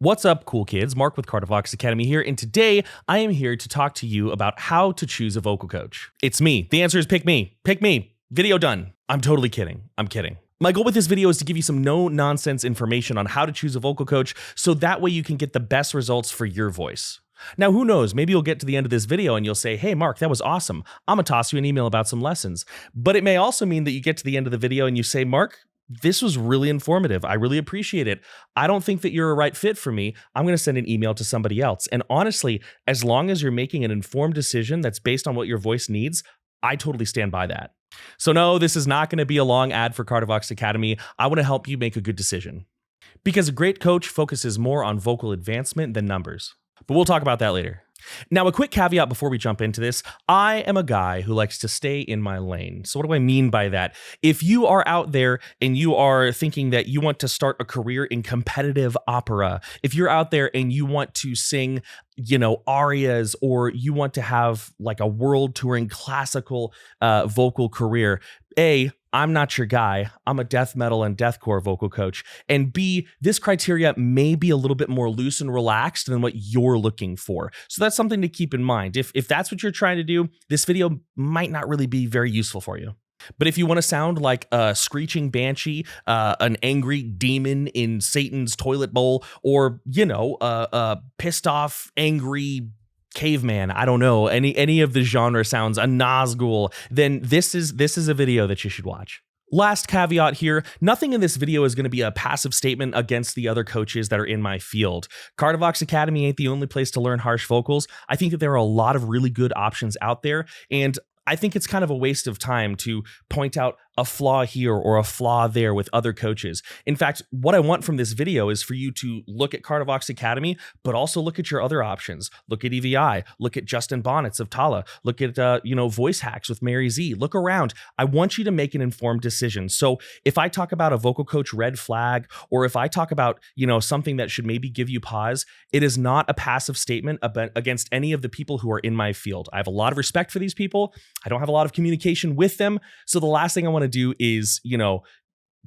What's up, cool kids? Mark with Kardavox Academy here, and today I am here to talk to you about how to choose a vocal coach. It's me. The answer is pick me. Pick me. Video done. I'm totally kidding. I'm kidding. My goal with this video is to give you some no-nonsense information on how to choose a vocal coach so that way you can get the best results for your voice. Now, who knows? Maybe you'll get to the end of this video and you'll say, hey, Mark, that was awesome. I'm going to toss you an email about some lessons. But it may also mean that you get to the end of the video and you say, Mark, this was really informative. I really appreciate it. I don't think that you're a right fit for me. I'm going to send an email to somebody else. And honestly, as long as you're making an informed decision that's based on what your voice needs, I totally stand by that. So no, this is not going to be a long ad for Kardavox Academy. I want to help you make a good decision. Because a great coach focuses more on vocal advancement than numbers. But we'll talk about that later. Now, a quick caveat before we jump into this. I am a guy who likes to stay in my lane. So what do I mean by that? If you are out there and you are thinking that you want to start a career in competitive opera, if you're out there and you want to sing, arias, or you want to have like a world touring classical vocal career, A, I'm not your guy. I'm a death metal and deathcore vocal coach. And B, this criteria may be a little bit more loose and relaxed than what you're looking for. So that's something to keep in mind. If that's what you're trying to do, this video might not really be very useful for you. But if you want to sound like a screeching banshee, an angry demon in Satan's toilet bowl, or, a pissed off, angry caveman, I don't know, any of the genre sounds, a Nazgul, then this is a video that you should watch. Last caveat here, nothing in this video is going to be a passive statement against the other coaches that are in my field. Kardavox Academy ain't the only place to learn harsh vocals. I think that there are a lot of really good options out there, and I think it's kind of a waste of time to point out a flaw here or a flaw there with other coaches. In fact, what I want from this video is for you to look at Kardavox Academy, but also look at your other options. Look at EVI, look at Justin Bonnets of Tallah, look at, voice hacks with Mary Z. Look around. I want you to make an informed decision. So if I talk about a vocal coach red flag, or if I talk about, something that should maybe give you pause, it is not a passive statement against any of the people who are in my field. I have a lot of respect for these people. I don't have a lot of communication with them. So the last thing I want to do is,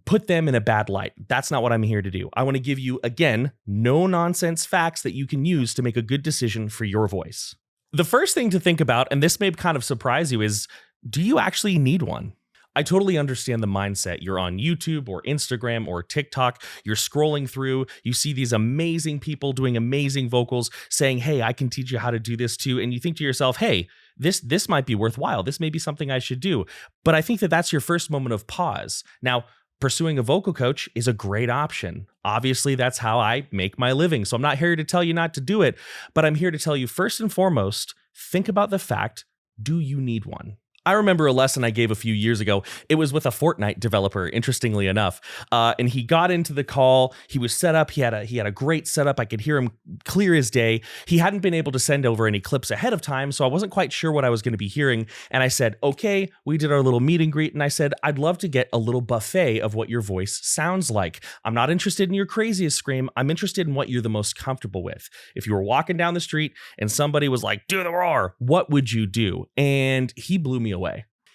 put them in a bad light. That's not what I'm here to do. I want to give you, again, no nonsense facts that you can use to make a good decision for your voice. The first thing to think about, and this may kind of surprise you, is do you actually need one? I totally understand the mindset. You're on YouTube or Instagram or TikTok, you're scrolling through, you see these amazing people doing amazing vocals saying, hey, I can teach you how to do this too. And you think to yourself, hey, this might be worthwhile. This may be something I should do. But I think that that's your first moment of pause. Now, pursuing a vocal coach is a great option. Obviously, that's how I make my living. So I'm not here to tell you not to do it, but I'm here to tell you first and foremost, think about the fact, do you need one? I remember a lesson I gave a few years ago. It was with a Fortnite developer, interestingly enough. And he got into the call. He was set up. He had a great setup. I could hear him clear as day. He hadn't been able to send over any clips ahead of time, so I wasn't quite sure what I was going to be hearing. And I said, okay, we did our little meet and greet. And I said, I'd love to get a little buffet of what your voice sounds like. I'm not interested in your craziest scream. I'm interested in what you're the most comfortable with. If you were walking down the street and somebody was like, do the roar, what would you do? And he blew me away.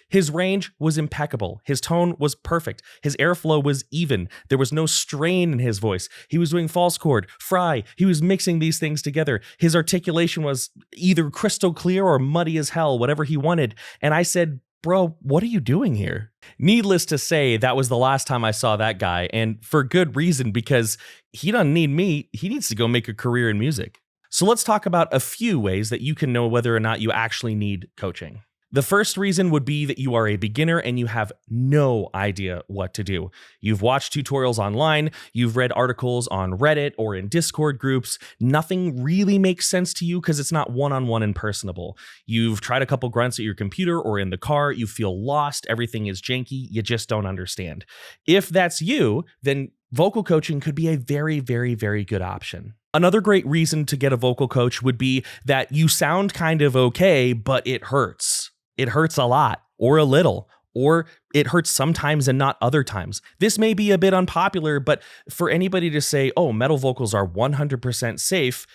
His range was impeccable. His tone was perfect. His airflow was even. There was no strain in his voice. He was doing false chord, fry. He was mixing these things together. His articulation was either crystal clear or muddy as hell, whatever he wanted. And I said, bro, what are you doing here? Needless to say, that was the last time I saw that guy, and for good reason, because he doesn't need me. He needs to go make a career in music. So let's talk about a few ways that you can know whether or not you actually need coaching. The first reason would be that you are a beginner and you have no idea what to do. You've watched tutorials online, you've read articles on Reddit or in Discord groups. Nothing really makes sense to you because it's not one-on-one and personable. You've tried a couple grunts at your computer or in the car, you feel lost, everything is janky, you just don't understand. If that's you, then vocal coaching could be a very, very, very good option. Another great reason to get a vocal coach would be that you sound kind of okay, but it hurts. It hurts a lot, or a little, or it hurts sometimes and not other times. This may be a bit unpopular, but for anybody to say, oh, metal vocals are 100% safe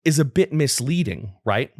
is a bit misleading, right?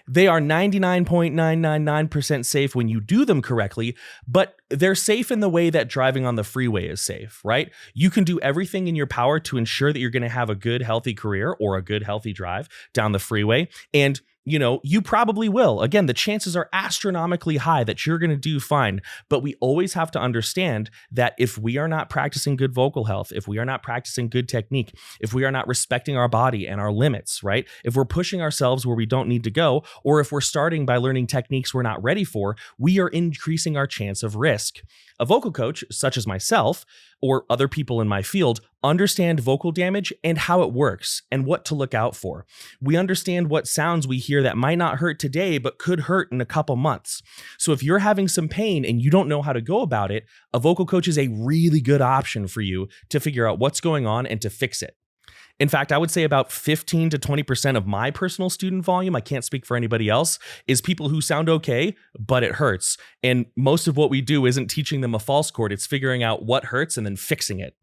They are 99.999% safe when you do them correctly, but they're safe in the way that driving on the freeway is safe, right? You can do everything in your power to ensure that you're going to have a good, healthy career or a good, healthy drive down the freeway. And you probably will. Again, the chances are astronomically high that you're going to do fine, but we always have to understand that if we are not practicing good vocal health, if we are not practicing good technique, if we are not respecting our body and our limits, right? If we're pushing ourselves where we don't need to go, or if we're starting by learning techniques we're not ready for, we are increasing our chance of risk. A vocal coach, such as myself, or other people in my field, understand vocal damage and how it works and what to look out for. We understand what sounds we hear that might not hurt today, but could hurt in a couple months. So if you're having some pain and you don't know how to go about it, a vocal coach is a really good option for you to figure out what's going on and to fix it. In fact, I would say about 15 to 20% of my personal student volume, I can't speak for anybody else, is people who sound okay, but it hurts. And most of what we do isn't teaching them a false chord, it's figuring out what hurts and then fixing it.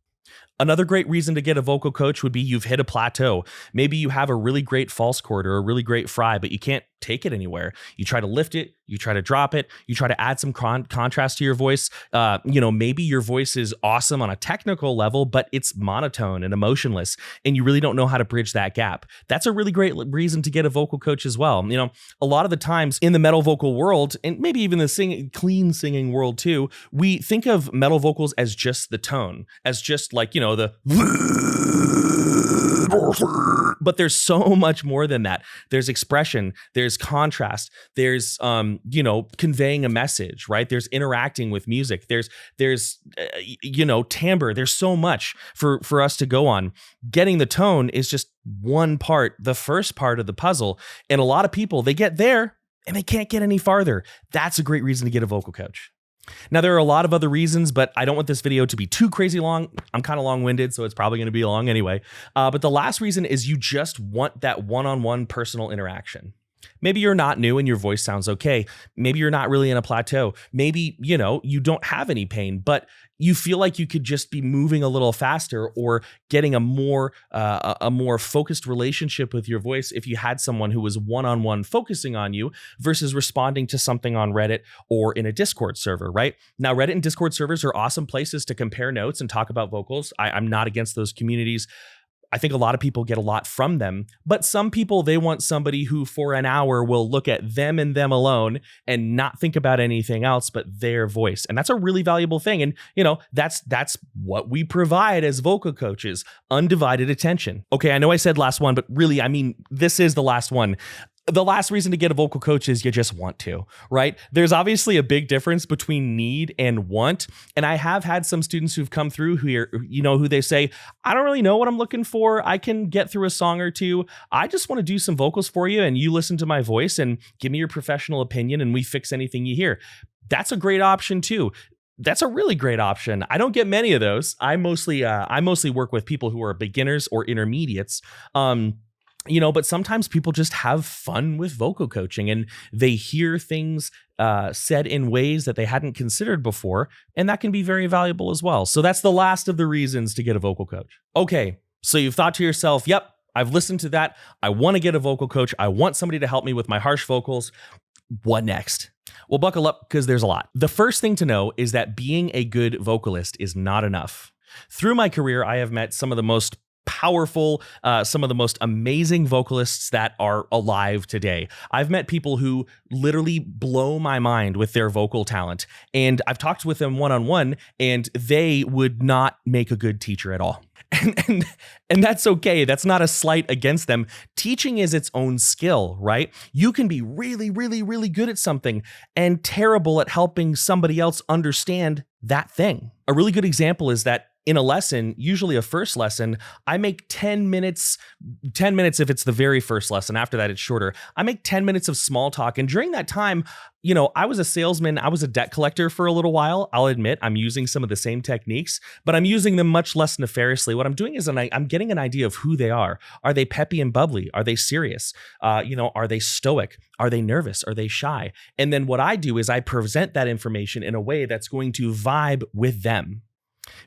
Another great reason to get a vocal coach would be you've hit a plateau. Maybe you have a really great false chord or a really great fry, but you can't take it anywhere. You try to lift it, you try to drop it, you try to add some contrast to your voice. Maybe your voice is awesome on a technical level, but it's monotone and emotionless, and you really don't know how to bridge that gap. That's a really great reason to get a vocal coach as well. A lot of the times in the metal vocal world, and maybe even the clean singing world too, we think of metal vocals as just the tone, as just like, the but there's so much more than that. There's expression, there's contrast, there's conveying a message, right? There's interacting with music, there's timbre. There's so much for us to go on. Getting the tone is just one part, the first part of the puzzle, and a lot of people, they get there and they can't get any farther. That's a great reason to get a vocal coach. Now, there are a lot of other reasons, but I don't want this video to be too crazy long. I'm kind of long-winded, so it's probably going to be long anyway. But the last reason is you just want that one-on-one personal interaction. Maybe you're not new and your voice sounds okay. Maybe you're not really in a plateau. Maybe, you don't have any pain, but you feel like you could just be moving a little faster or getting a more focused relationship with your voice if you had someone who was one-on-one focusing on you versus responding to something on Reddit or in a Discord server, right? Now, Reddit and Discord servers are awesome places to compare notes and talk about vocals. I'm not against those communities. I think a lot of people get a lot from them, but some people, they want somebody who for an hour will look at them and them alone and not think about anything else but their voice. And that's a really valuable thing. And, that's what we provide as vocal coaches, undivided attention. Okay, I know I said last one, but really, this is the last one. The last reason to get a vocal coach is you just want to, right? There's obviously a big difference between need and want. And I have had some students who've come through who they say, I don't really know what I'm looking for. I can get through a song or two. I just want to do some vocals for you. And you listen to my voice and give me your professional opinion and we fix anything you hear. That's a great option too. That's a really great option. I don't get many of those. I mostly work with people who are beginners or intermediates. But sometimes people just have fun with vocal coaching and they hear things said in ways that they hadn't considered before, and that can be very valuable as well. So that's the last of the reasons to get a vocal coach. Okay, so you've thought to yourself, yep, I've listened to that. I want to get a vocal coach. I want somebody to help me with my harsh vocals. What next? Well, buckle up because there's a lot. The first thing to know is that being a good vocalist is not enough. Through my career, I have met some of the most powerful, some of the most amazing vocalists that are alive today. I've met people who literally blow my mind with their vocal talent, and I've talked with them one-on-one, and they would not make a good teacher at all. And that's okay. That's not a slight against them. Teaching is its own skill, right? You can be really, really, really good at something and terrible at helping somebody else understand that thing. A really good example is that in a lesson, usually a first lesson, I make 10 minutes if it's the very first lesson. After that, it's shorter. I make 10 minutes of small talk. And during that time, I was a salesman. I was a debt collector for a little while. I'll admit I'm using some of the same techniques, but I'm using them much less nefariously. What I'm doing is I'm getting an idea of who they are. Are they peppy and bubbly? Are they serious? Are they stoic? Are they nervous? Are they shy? And then what I do is I present that information in a way that's going to vibe with them.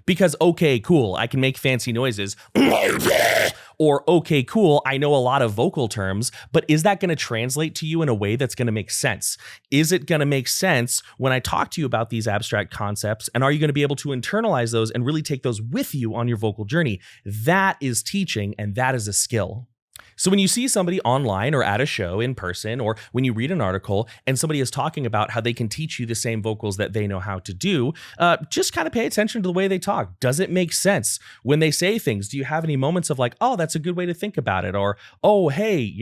Because, okay, cool, I can make fancy noises. Or, okay, cool, I know a lot of vocal terms, but is that going to translate to you in a way that's going to make sense? Is it going to make sense when I talk to you about these abstract concepts? And are you going to be able to internalize those and really take those with you on your vocal journey? That is teaching, and that is a skill. So when you see somebody online or at a show in person, or when you read an article and somebody is talking about how they can teach you the same vocals that they know how to do, just kind of pay attention to the way they talk. Does it make sense when they say things? Do you have any moments of like, oh, that's a good way to think about it? Or, oh, hey,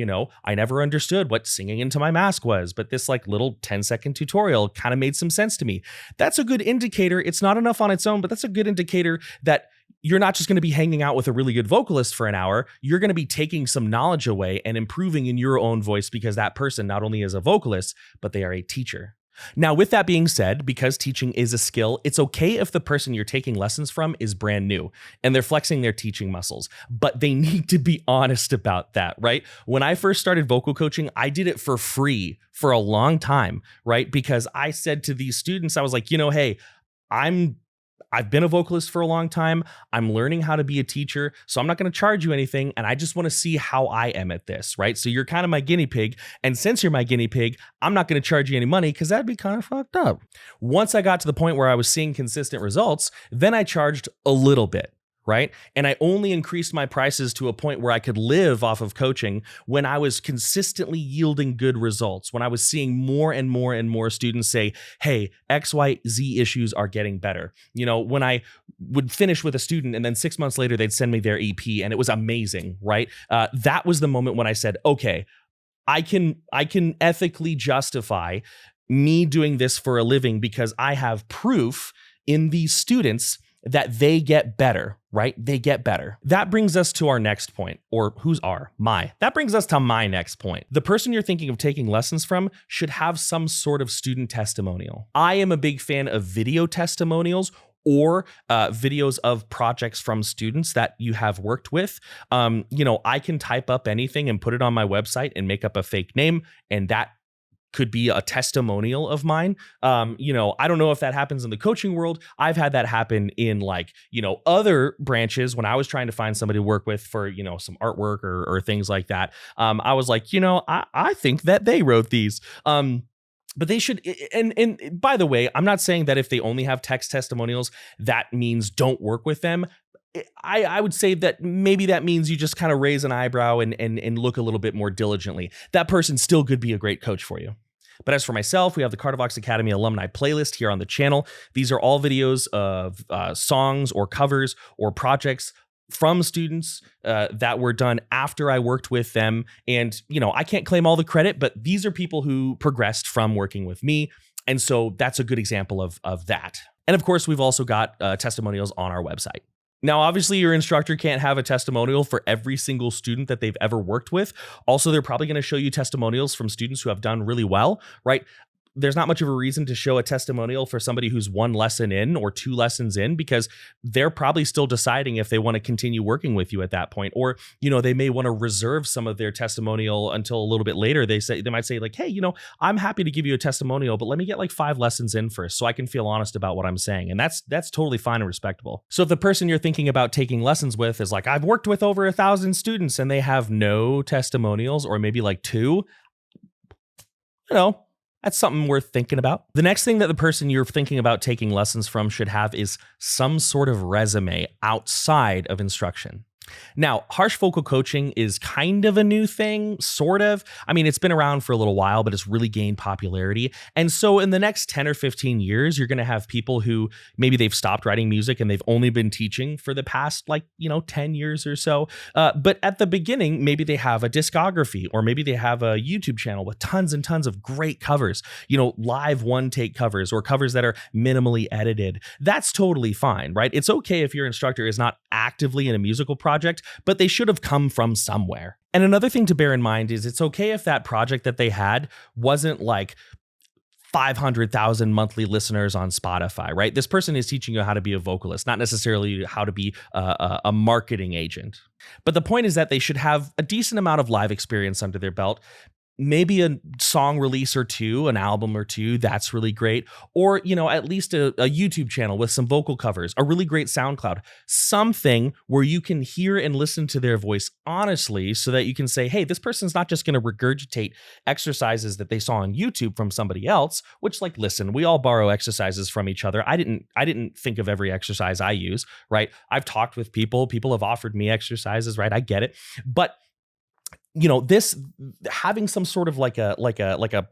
I never understood what singing into my mask was, but this like little 10-second tutorial kind of made some sense to me. That's a good indicator. It's not enough on its own, but that's a good indicator that you're not just going to be hanging out with a really good vocalist for an hour. You're going to be taking some knowledge away and improving in your own voice, because that person not only is a vocalist, but they are a teacher. Now, with that being said, because teaching is a skill, it's okay if the person you're taking lessons from is brand new and they're flexing their teaching muscles, but they need to be honest about that, right? When I first started vocal coaching, I did it for free for a long time, right? Because I said to these students, I was like, hey, I've been a vocalist for a long time. I'm learning how to be a teacher, so I'm not going to charge you anything. And I just want to see how I am at this, right? So you're kind of my guinea pig. And since you're my guinea pig, I'm not going to charge you any money, because that'd be kind of fucked up. Once I got to the point where I was seeing consistent results, then I charged a little bit. Right? And I only increased my prices to a point where I could live off of coaching when I was consistently yielding good results, when I was seeing more and more and more students say, hey, X, Y, Z issues are getting better. When I would finish with a student and then 6 months later, they'd send me their EP and it was amazing, right? That was the moment when I said, okay, I can ethically justify me doing this for a living, because I have proof in these students that they get better, right? They get better. That brings us to our next point, or that brings us to my next point. The person you're thinking of taking lessons from should have some sort of student testimonial. I am a big fan of video testimonials, or videos of projects from students that you have worked with. I can type up anything and put it on my website and make up a fake name, and that could be a testimonial of mine. I don't know if that happens in the coaching world. I've had that happen in other branches when I was trying to find somebody to work with for, some artwork or things like that. I was like, I think that they wrote these. But they should, and by the way, I'm not saying that if they only have text testimonials, that means don't work with them. I would say that maybe that means you just kind of raise an eyebrow and look a little bit more diligently. That person still could be a great coach for you. But as for myself, we have the Kardavox Academy alumni playlist here on the channel. These are all videos of songs or covers or projects from students that were done after I worked with them. And, I can't claim all the credit, but these are people who progressed from working with me. And so that's a good example of that. And of course, we've also got testimonials on our website. Now, obviously, your instructor can't have a testimonial for every single student that they've ever worked with. Also, they're probably going to show you testimonials from students who have done really well, right? There's not much of a reason to show a testimonial for somebody who's 1 lesson in or 2 lessons in, because they're probably still deciding if they want to continue working with you at that point. Or, they may want to reserve some of their testimonial until a little bit later. They might say like, hey, I'm happy to give you a testimonial, but let me get like 5 lessons in first so I can feel honest about what I'm saying. And that's totally fine and respectable. So if the person you're thinking about taking lessons with is like, I've worked with over 1,000 students and they have no testimonials, or maybe like 2, that's something worth thinking about. The next thing that the person you're thinking about taking lessons from should have is some sort of resume outside of instruction. Now, harsh vocal coaching is kind of a new thing, sort of. I mean, it's been around for a little while, but it's really gained popularity. And so in the next 10 or 15 years, you're going to have people who maybe they've stopped writing music and they've only been teaching for the past 10 years or so. But at the beginning, maybe they have a discography, or maybe they have a YouTube channel with tons and tons of great covers, live one-take covers or covers that are minimally edited. That's totally fine, right? It's okay if your instructor is not actively in a musical project, but they should have come from somewhere. And another thing to bear in mind is it's okay if that project that they had wasn't like 500,000 monthly listeners on Spotify, right? This person is teaching you how to be a vocalist, not necessarily how to be a marketing agent. But the point is that they should have a decent amount of live experience under their belt. maybe a song release or two, an album or two, that's really great. Or, at least a YouTube channel with some vocal covers, a really great SoundCloud, something where you can hear and listen to their voice honestly so that you can say, hey, this person's not just going to regurgitate exercises that they saw on YouTube from somebody else, which, like, listen, we all borrow exercises from each other. I didn't think of every exercise I use, right? I've talked with people have offered me exercises, right? I get it. But this having some sort of like a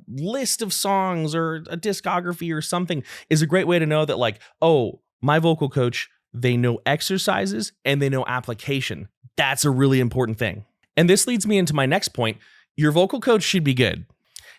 list of songs or a discography or something is a great way to know that, like, oh, my vocal coach, they know exercises and they know application. That's a really important thing. And this leads me into my next point. Your vocal coach should be good.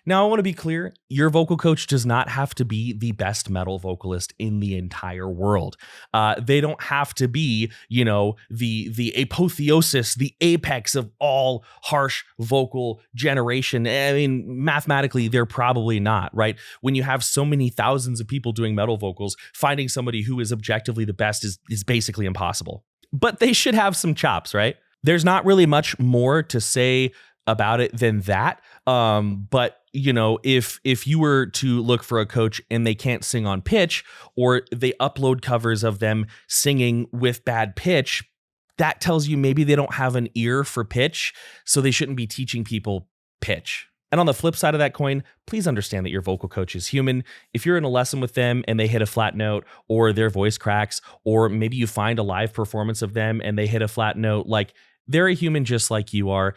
Now, I want to be clear, your vocal coach does not have to be the best metal vocalist in the entire world. They don't have to be, the apotheosis, the apex of all harsh vocal generation. I mean, mathematically, they're probably not, right? When you have so many thousands of people doing metal vocals, finding somebody who is objectively the best is basically impossible. But they should have some chops, right? There's not really much more to say about it than that. But if you were to look for a coach and they can't sing on pitch, or they upload covers of them singing with bad pitch, that tells you maybe they don't have an ear for pitch, so they shouldn't be teaching people pitch. And on the flip side of that coin, please understand that your vocal coach is human. If you're in a lesson with them and they hit a flat note, or their voice cracks, or maybe you find a live performance of them and they hit a flat note, like, they're a human just like you are.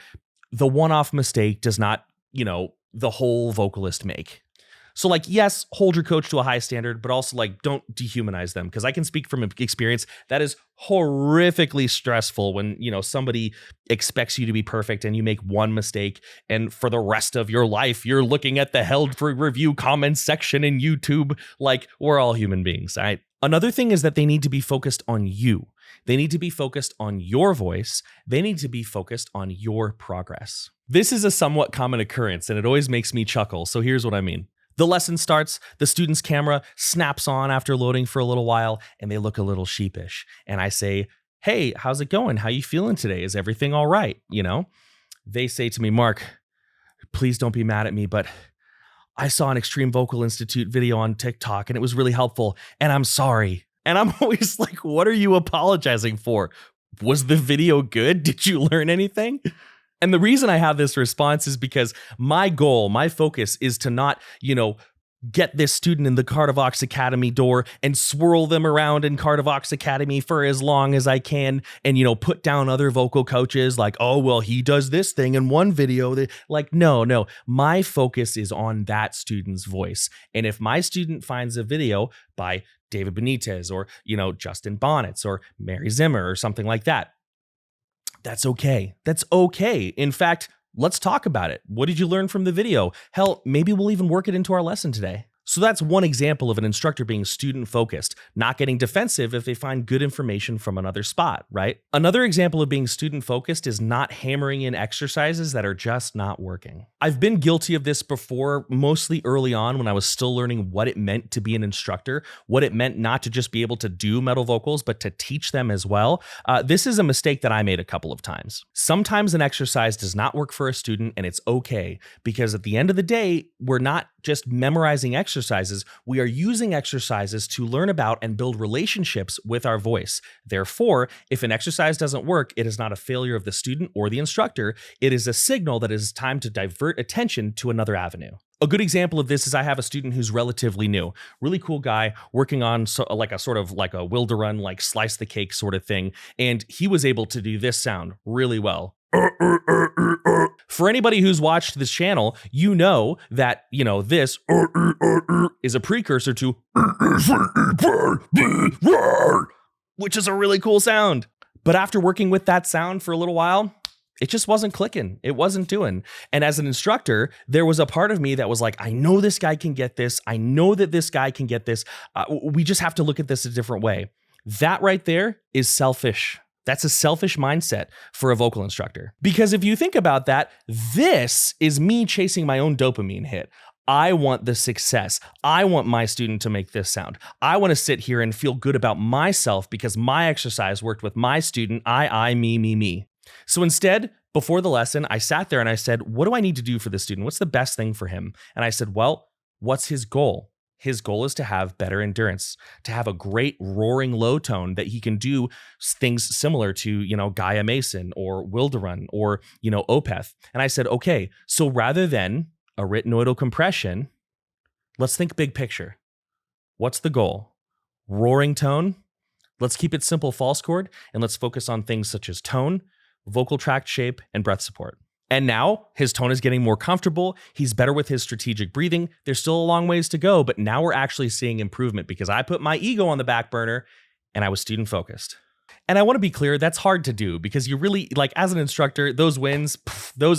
The one-off mistake does not, the whole vocalist make. So, like, yes, hold your coach to a high standard, but also, like, don't dehumanize them. Because I can speak from experience, that is horrifically stressful when, somebody expects you to be perfect and you make one mistake, and for the rest of your life, you're looking at the held for review comments section in YouTube. Like, we're all human beings, all right? Another thing is that they need to be focused on you. They need to be focused on your voice. They need to be focused on your progress. This is a somewhat common occurrence, and it always makes me chuckle. So here's what I mean. The lesson starts, the student's camera snaps on after loading for a little while, and they look a little sheepish. And I say, hey, how's it going? How you feeling today? Is everything all right? They say to me, Mark, please don't be mad at me, but I saw an Extreme Vocal Institute video on TikTok and it was really helpful, and I'm sorry. And I'm always like, what are you apologizing for? Was the video good? Did you learn anything? And the reason I have this response is because my goal, my focus is to not, get this student in the Kardavox Academy door and swirl them around in Kardavox Academy for as long as I can, and, put down other vocal coaches like, oh, well, he does this thing in one video. Like, no, my focus is on that student's voice. And if my student finds a video by David Benites or, Justin Bonnets or Mary Zimmer or something like that, that's okay. That's okay. In fact, let's talk about it. What did you learn from the video? Hell, maybe we'll even work it into our lesson today. So that's one example of an instructor being student-focused, not getting defensive if they find good information from another spot, right? Another example of being student-focused is not hammering in exercises that are just not working. I've been guilty of this before, mostly early on when I was still learning what it meant to be an instructor, what it meant not to just be able to do metal vocals, but to teach them as well. This is a mistake that I made a couple of times. Sometimes an exercise does not work for a student, and it's okay, because at the end of the day, we're not just memorizing exercises, we are using exercises to learn about and build relationships with our voice. Therefore, if an exercise doesn't work, it is not a failure of the student or the instructor. It is a signal that it is time to divert attention to another avenue. A good example of this is I have a student who's relatively new, really cool guy working on like a Wilderun, like slice the cake sort of thing. And he was able to do this sound really well. For anybody who's watched this channel, you know that, this is a precursor to which is a really cool sound. But after working with that sound for a little while, it just wasn't clicking. It wasn't doing. And as an instructor, there was a part of me that was like, I know this guy can get this. I know that this guy can get this. We just have to look at this a different way. That right there is selfish. That's a selfish mindset for a vocal instructor. Because if you think about that, this is me chasing my own dopamine hit. I want the success. I want my student to make this sound. I want to sit here and feel good about myself because my exercise worked with my student. Me. So instead, before the lesson, I sat there and I said, what do I need to do for this student? What's the best thing for him? And I said, well, what's his goal? His goal is to have better endurance, to have a great roaring low tone that he can do things similar to, Gaia Mason or Wilderun or, Opeth. And I said, okay, so rather than a retinoidal compression, let's think big picture. What's the goal? Roaring tone. Let's keep it simple false chord, and let's focus on things such as tone, vocal tract shape, and breath support. And now his tone is getting more comfortable. He's better with his strategic breathing. There's still a long ways to go, but now we're actually seeing improvement because I put my ego on the back burner and I was student focused. And I want to be clear, that's hard to do because you really, like, as an instructor, those wins, that's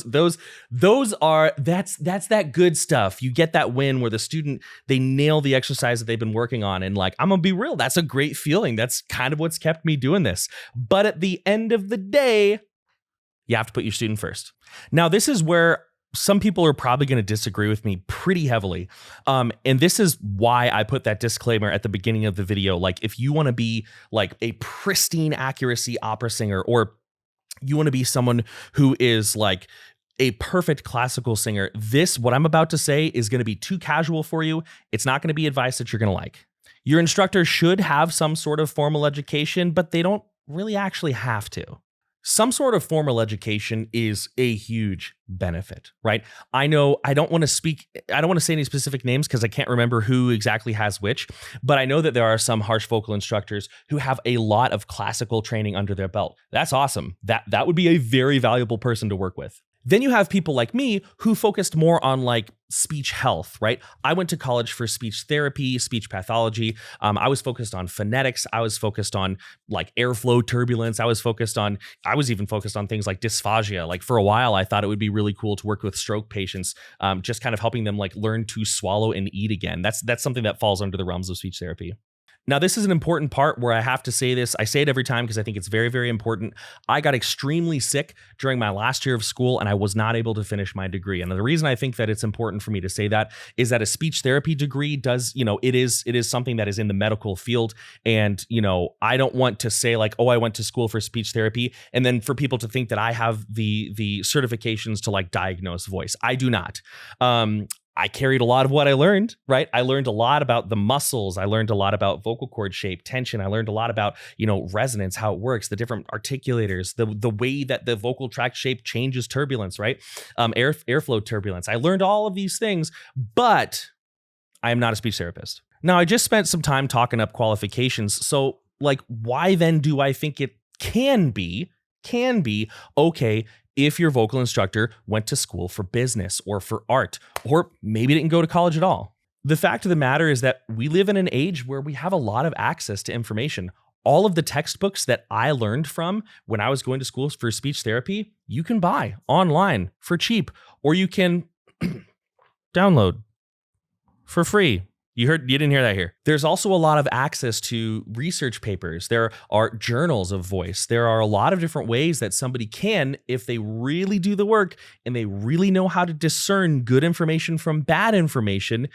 that good stuff. You get that win where the student, they nail the exercise that they've been working on. And like, I'm gonna be real, that's a great feeling. That's kind of what's kept me doing this. But at the end of the day, you have to put your student first. Now, this is where some people are probably going to disagree with me pretty heavily. And this is why I put that disclaimer at the beginning of the video. Like, if you want to be like a pristine accuracy opera singer, or you want to be someone who is like a perfect classical singer, what I'm about to say is going to be too casual for you. It's not going to be advice that you're going to like. Your instructor should have some sort of formal education, but they don't really actually have to. Some sort of formal education is a huge benefit, right? I know I don't want to say any specific names because I can't remember who exactly has which, but I know that there are some harsh vocal instructors who have a lot of classical training under their belt. That's awesome. That would be a very valuable person to work with. Then you have people like me who focused more on like speech health, right? I went to college for speech therapy, speech pathology. I was focused on phonetics. I was focused on like airflow turbulence. I was even focused on things like dysphagia. Like for a while, I thought it would be really cool to work with stroke patients, just kind of helping them like learn to swallow and eat again. That's something that falls under the realms of speech therapy. Now, this is an important part where I have to say this. I say it every time because I think it's very, very important. I got extremely sick during my last year of school and I was not able to finish my degree. And the reason I think that it's important for me to say that is that a speech therapy degree does, it is something that is in the medical field. And, I don't want to say like, oh, I went to school for speech therapy. And then for people to think that I have the certifications to like diagnose voice. I do not. I carried a lot of what I learned, right? I learned a lot about the muscles. I learned a lot about vocal cord shape, tension. I learned a lot about, resonance, how it works, the different articulators, the way that the vocal tract shape changes turbulence, right? Airflow turbulence. I learned all of these things, but I am not a speech therapist. Now, I just spent some time talking up qualifications. So like, why then do I think it can be okay if your vocal instructor went to school for business or for art, or maybe didn't go to college at all? The fact of the matter is that we live in an age where we have a lot of access to information. All of the textbooks that I learned from when I was going to school for speech therapy, you can buy online for cheap, or you can download for free. You didn't hear that here. There's also a lot of access to research papers. There are journals of voice. There are a lot of different ways that somebody can, if they really do the work and they really know how to discern good information from bad information,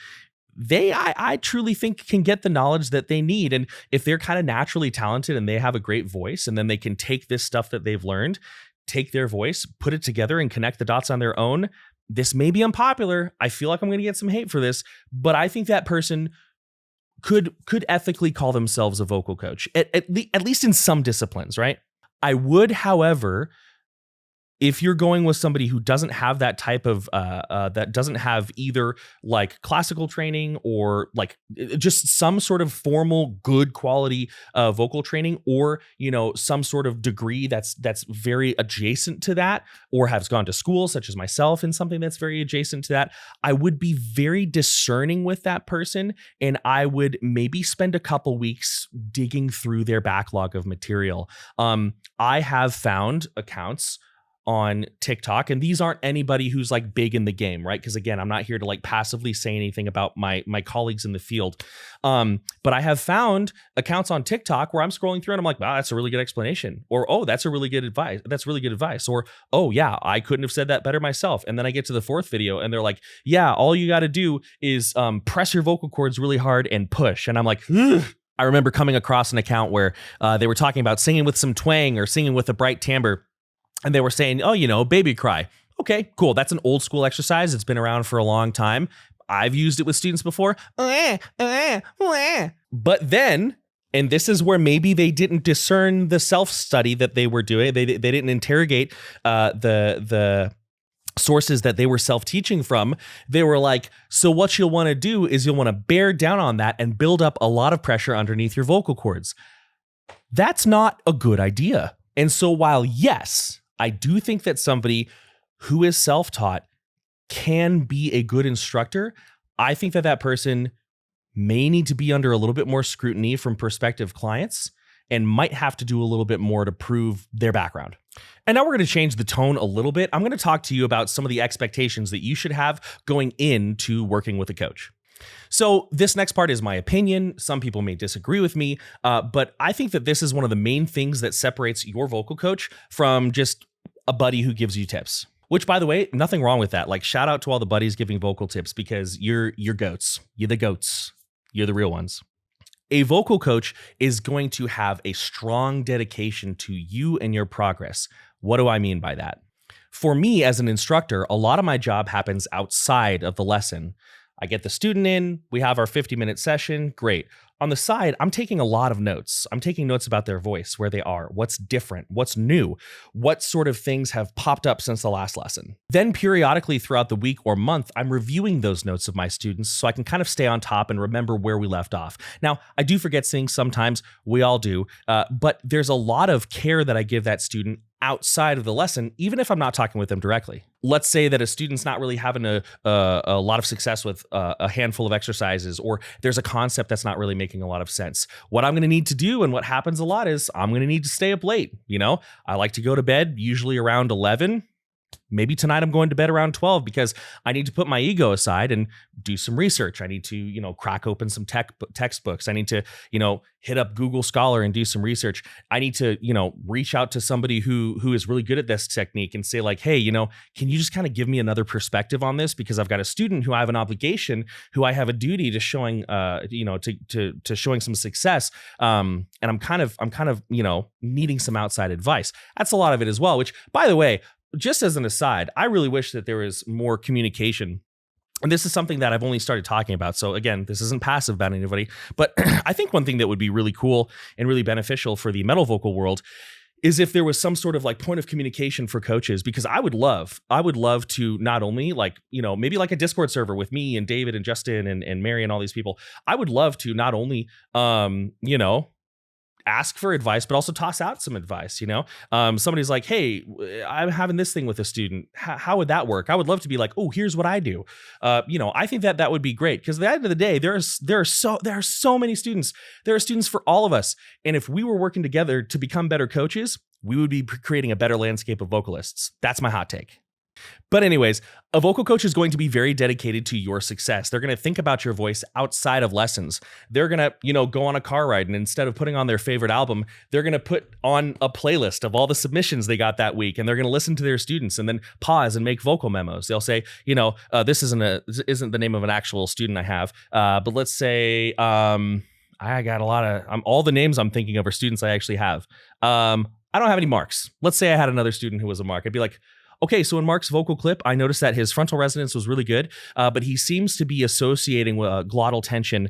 I truly think can get the knowledge that they need. And if they're kind of naturally talented and they have a great voice, and then they can take this stuff that they've learned, take their voice, put it together and connect the dots on their own. This may be unpopular. I feel like I'm going to get some hate for this, but I think that person could ethically call themselves a vocal coach, at least in some disciplines, right? I would, however, if you're going with somebody who doesn't have that type of, that doesn't have either like classical training or like just some sort of formal good quality vocal training, or, some sort of degree that's very adjacent to that, or has gone to school, such as myself, in something that's very adjacent to that, I would be very discerning with that person. And I would maybe spend a couple weeks digging through their backlog of material. I have found accounts on TikTok, and these aren't anybody who's like big in the game, right? Because again, I'm not here to like passively say anything about my colleagues in the field. But I have found accounts on TikTok where I'm scrolling through and I'm like, wow, that's a really good explanation. Or, oh, that's really good advice. Or, oh yeah, I couldn't have said that better myself. And then I get to the fourth video and they're like, yeah, all you got to do is press your vocal cords really hard and push. And I'm like, ugh. I remember coming across an account where they were talking about singing with some twang or singing with a bright timbre. and they were saying, oh, baby cry. Okay, cool. That's an old school exercise. It's been around for a long time. I've used it with students before. But then, and this is where maybe they didn't discern the self-study that they were doing. They didn't interrogate the sources that they were self-teaching from. They were like, so what you'll want to do is you'll want to bear down on that and build up a lot of pressure underneath your vocal cords. That's not a good idea. And so while, yes, I do think that somebody who is self-taught can be a good instructor, I think that person may need to be under a little bit more scrutiny from prospective clients and might have to do a little bit more to prove their background. And now we're going to change the tone a little bit. I'm going to talk to you about some of the expectations that you should have going into working with a coach. So this next part is my opinion. Some people may disagree with me, but I think that this is one of the main things that separates your vocal coach from just a buddy who gives you tips. Which, by the way, nothing wrong with that. Like, shout out to all the buddies giving vocal tips because you're goats. You're the goats. You're the real ones. A vocal coach is going to have a strong dedication to you and your progress. What do I mean by that? For me as an instructor, a lot of my job happens outside of the lesson. I get the student in, we have our 50-minute session, great. On the side, I'm taking a lot of notes. I'm taking notes about their voice, where they are, what's different, what's new, what sort of things have popped up since the last lesson. Then periodically throughout the week or month, I'm reviewing those notes of my students so I can kind of stay on top and remember where we left off. Now, I do forget things sometimes, we all do, but there's a lot of care that I give that student outside of the lesson, even if I'm not talking with them directly. Let's say that a student's not really having a lot of success with a handful of exercises, or there's a concept that's not really making a lot of sense. What I'm going to need to do, and what happens a lot, is I'm going to need to stay up late. I like to go to bed usually around 11. Maybe tonight I'm going to bed around 12 because I need to put my ego aside and do some research. I need to, crack open some textbooks. I need to, hit up Google Scholar and do some research. I need to, reach out to somebody who is really good at this technique and say like, hey, can you just kind of give me another perspective on this? Because I've got a student who I have an obligation, who I have a duty to showing, to showing some success. And I'm kind of, needing some outside advice. That's a lot of it as well, which, by the way, just as an aside, I really wish that there was more communication. And this is something that I've only started talking about. So again, this isn't passive about anybody, but I think one thing that would be really cool and really beneficial for the metal vocal world is if there was some sort of like point of communication for coaches, because I would love to not only maybe like a Discord server with me and David and Justin and Mary and all these people. I would love to not only, ask for advice, but also toss out some advice. Somebody's like, hey, I'm having this thing with a student. How would that work? I would love to be like, oh, here's what I do. I think that would be great, because at the end of the day, there are so many students. There are students for all of us. And if we were working together to become better coaches, we would be creating a better landscape of vocalists. That's my hot take. But anyways, a vocal coach is going to be very dedicated to your success. They're going to think about your voice outside of lessons. They're going to, go on a car ride, and instead of putting on their favorite album, they're going to put on a playlist of all the submissions they got that week, and they're going to listen to their students and then pause and make vocal memos. They'll say, this isn't the name of an actual student I have, but let's say I got a lot of all the names I'm thinking of are students I actually have. I don't have any marks. Let's say I had another student who was a mark. I'd be like, okay, so in Mark's vocal clip, I noticed that his frontal resonance was really good, but he seems to be associating glottal tension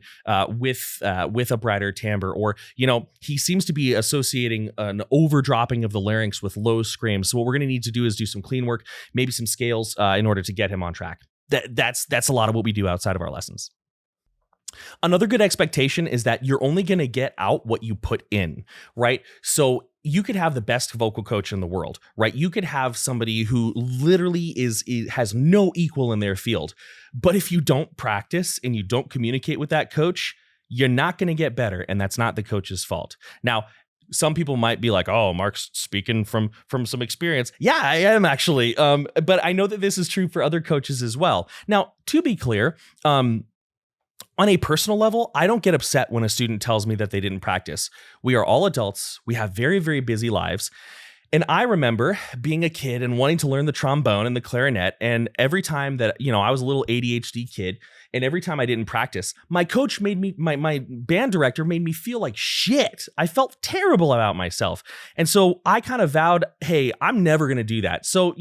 with a brighter timbre, or he seems to be associating an overdropping of the larynx with low screams. So what we're going to need to do is do some clean work, maybe some scales in order to get him on track. That's a lot of what we do outside of our lessons. Another good expectation is that you're only going to get out what you put in, right? So you could have the best vocal coach in the world, right? You could have somebody who literally has no equal in their field. But if you don't practice and you don't communicate with that coach, you're not going to get better. And that's not the coach's fault. Now, some people might be like, oh, Mark's speaking from some experience. Yeah, I am actually. But I know that this is true for other coaches as well. Now, to be clear, on a personal level, I don't get upset when a student tells me that they didn't practice. We are all adults. We have very, very busy lives. And I remember being a kid and wanting to learn the trombone and the clarinet. And every time that, I was a little ADHD kid, and every time I didn't practice, my coach made me, my band director made me feel like shit. I felt terrible about myself. And so I kind of vowed, hey, I'm never going to do that. So,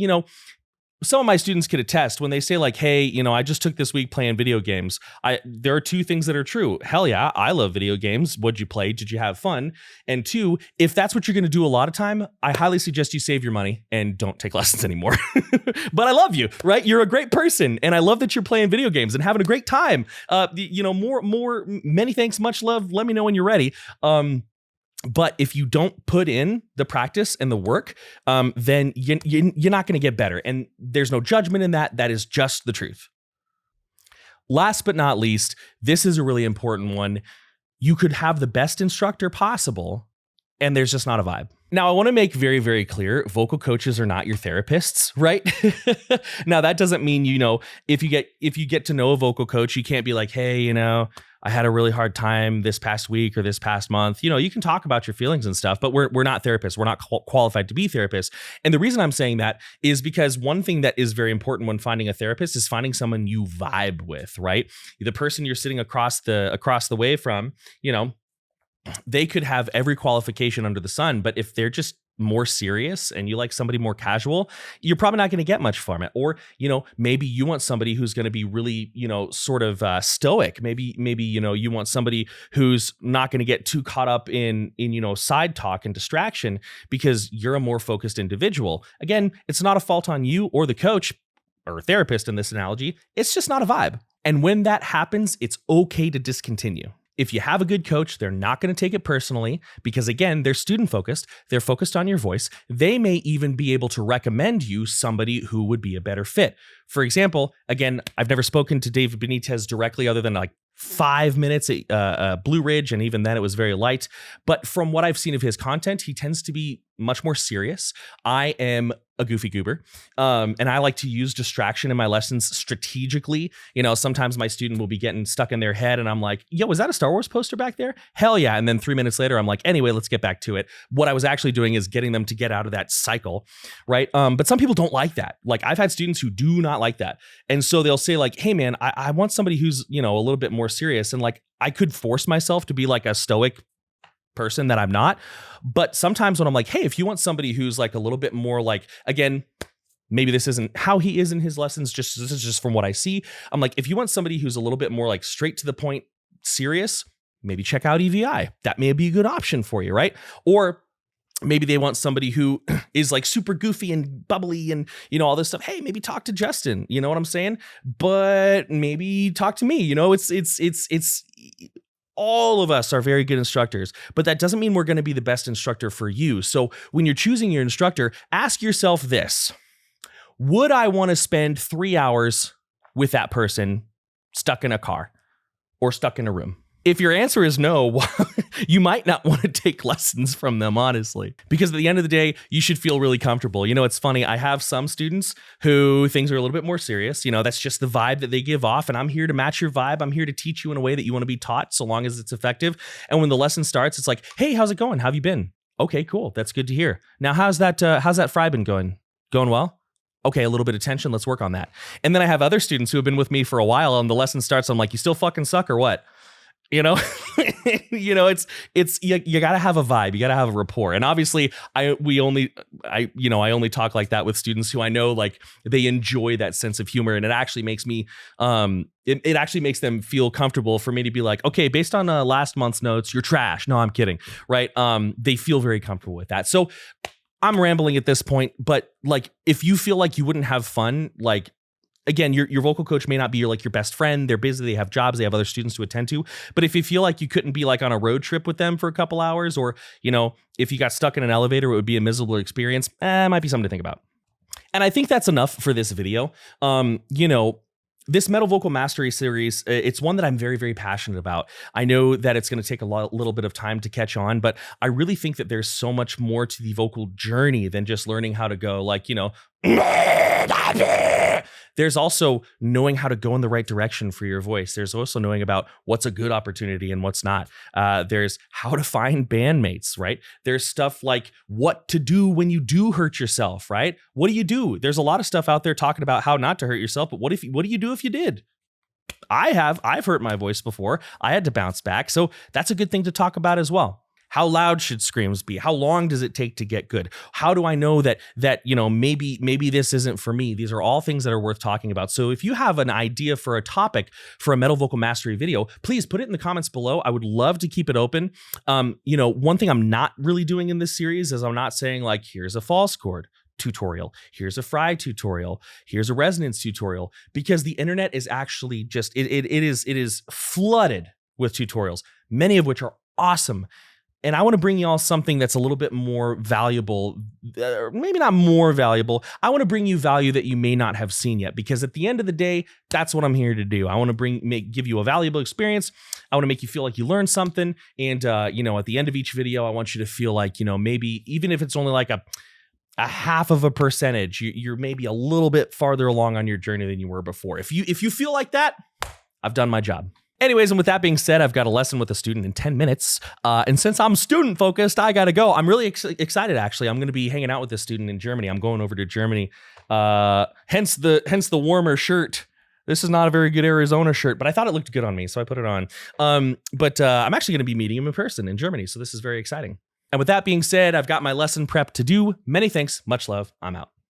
some of my students could attest when they say like, hey, I just took this week playing video games. There are two things that are true. Hell yeah, I love video games. What'd you play? Did you have fun? And two, if that's what you're going to do a lot of time, I highly suggest you save your money and don't take lessons anymore. But I love you, right? You're a great person. And I love that you're playing video games and having a great time. Many thanks, much love. Let me know when you're ready. But if you don't put in the practice and the work, then you're not going to get better. And there's no judgment in that. That is just the truth. Last but not least, this is a really important one. You could have the best instructor possible, and there's just not a vibe. Now, I want to make very, very clear, vocal coaches are not your therapists, right? Now, that doesn't mean, if you get to know a vocal coach, you can't be like, hey, I had a really hard time this past week or this past month. You can talk about your feelings and stuff, but we're not therapists. We're not qualified to be therapists. And the reason I'm saying that is because one thing that is very important when finding a therapist is finding someone you vibe with, right? The person you're sitting across the way from, they could have every qualification under the sun, but if they're just more serious and you like somebody more casual, you're probably not going to get much from it. Or, maybe you want somebody who's going to be really, sort of stoic. Maybe, you want somebody who's not going to get too caught up in, side talk and distraction because you're a more focused individual. Again, it's not a fault on you or the coach or therapist in this analogy. It's just not a vibe. And when that happens, it's okay to discontinue. If you have a good coach, they're not going to take it personally because, again, they're student focused. They're focused on your voice. They may even be able to recommend you somebody who would be a better fit. For example, again, I've never spoken to David Benites directly other than like 5 minutes at Blue Ridge, and even then it was very light. But from what I've seen of his content, he tends to be much more serious. I am a goofy goober, and I like to use distraction in my lessons strategically. Sometimes my student will be getting stuck in their head, and I'm like, yo, was that a Star Wars poster back there? Hell yeah. And then 3 minutes later, I'm like, anyway, let's get back to it. What I was actually doing is getting them to get out of that cycle, right? But some people don't like that. Like, I've had students who do not like that. And so they'll say like, hey man, I want somebody who's, a little bit more serious. And like, I could force myself to be like a stoic person that I'm not. But sometimes when I'm like, hey, if you want somebody who's like a little bit more like, again, maybe this isn't how he is in his lessons, this is just from what I see. I'm like, if you want somebody who's a little bit more like straight to the point, serious, maybe check out EVI. That may be a good option for you, right? Or maybe they want somebody who is like super goofy and bubbly and, all this stuff. Hey, maybe talk to Justin. You know what I'm saying? But maybe talk to me. It's all of us are very good instructors, but that doesn't mean we're going to be the best instructor for you. So when you're choosing your instructor, ask yourself this: would I want to spend 3 hours with that person stuck in a car or stuck in a room? If your answer is no, you might not want to take lessons from them, honestly, because at the end of the day, you should feel really comfortable. It's funny. I have some students who things are a little bit more serious. That's just the vibe that they give off. And I'm here to match your vibe. I'm here to teach you in a way that you want to be taught, so long as it's effective. And when the lesson starts, it's like, hey, how's it going? How have you been? Okay, cool. That's good to hear. Now, how's that fry been going? Going well? Okay, a little bit of tension. Let's work on that. And then I have other students who have been with me for a while, and the lesson starts. I'm like, you still fucking suck or what? It's you got to have a vibe. You got to have a rapport. And obviously I only talk like that with students who I know, like, they enjoy that sense of humor. And it actually makes me, it actually makes them feel comfortable for me to be like, okay, based on last month's notes, you're trash. No, I'm kidding. Right. They feel very comfortable with that. So I'm rambling at this point, but like, if you feel like you wouldn't have fun, like, again, your vocal coach may not be your best friend. They're busy. They have jobs. They have other students to attend to. But if you feel like you couldn't be like on a road trip with them for a couple hours, or, if you got stuck in an elevator, it would be a miserable experience. It might be something to think about. And I think that's enough for this video. This Metal Vocal Mastery series, it's one that I'm very, very passionate about. I know that it's going to take a little bit of time to catch on, but I really think that there's so much more to the vocal journey than just learning how to go like, There's also knowing how to go in the right direction for your voice. There's also knowing about what's a good opportunity and what's not. There's how to find bandmates, right? There's stuff like what to do when you do hurt yourself, right? What do you do? There's a lot of stuff out there talking about how not to hurt yourself, but what do you do if you did? I've hurt my voice before. I had to bounce back. So that's a good thing to talk about as well. How loud should screams be? How long does it take to get good? How do I know that maybe this isn't for me? These are all things that are worth talking about. So if you have an idea for a topic for a metal vocal mastery video, please put it in the comments below. I would love to keep it open. One thing I'm not really doing in this series is I'm not saying like, here's a false chord tutorial, here's a fry tutorial, here's a resonance tutorial, because the internet is actually just, it is flooded with tutorials, many of which are awesome. And I want to bring you all something that's a little bit more valuable, maybe not more valuable. I want to bring you value that you may not have seen yet, because at the end of the day, that's what I'm here to do. I want to give you a valuable experience. I want to make you feel like you learned something. And, at the end of each video, I want you to feel like, maybe even if it's only like a half of a percentage, you're maybe a little bit farther along on your journey than you were before. If you feel like that, I've done my job. Anyways, and with that being said, I've got a lesson with a student in 10 minutes. And since I'm student focused, I got to go. I'm really excited, actually. I'm going to be hanging out with this student in Germany. I'm going over to Germany. Hence the warmer shirt. This is not a very good Arizona shirt, but I thought it looked good on me, so I put it on. But I'm actually going to be meeting him in person in Germany, so this is very exciting. And with that being said, I've got my lesson prep to do. Many thanks, much love, I'm out.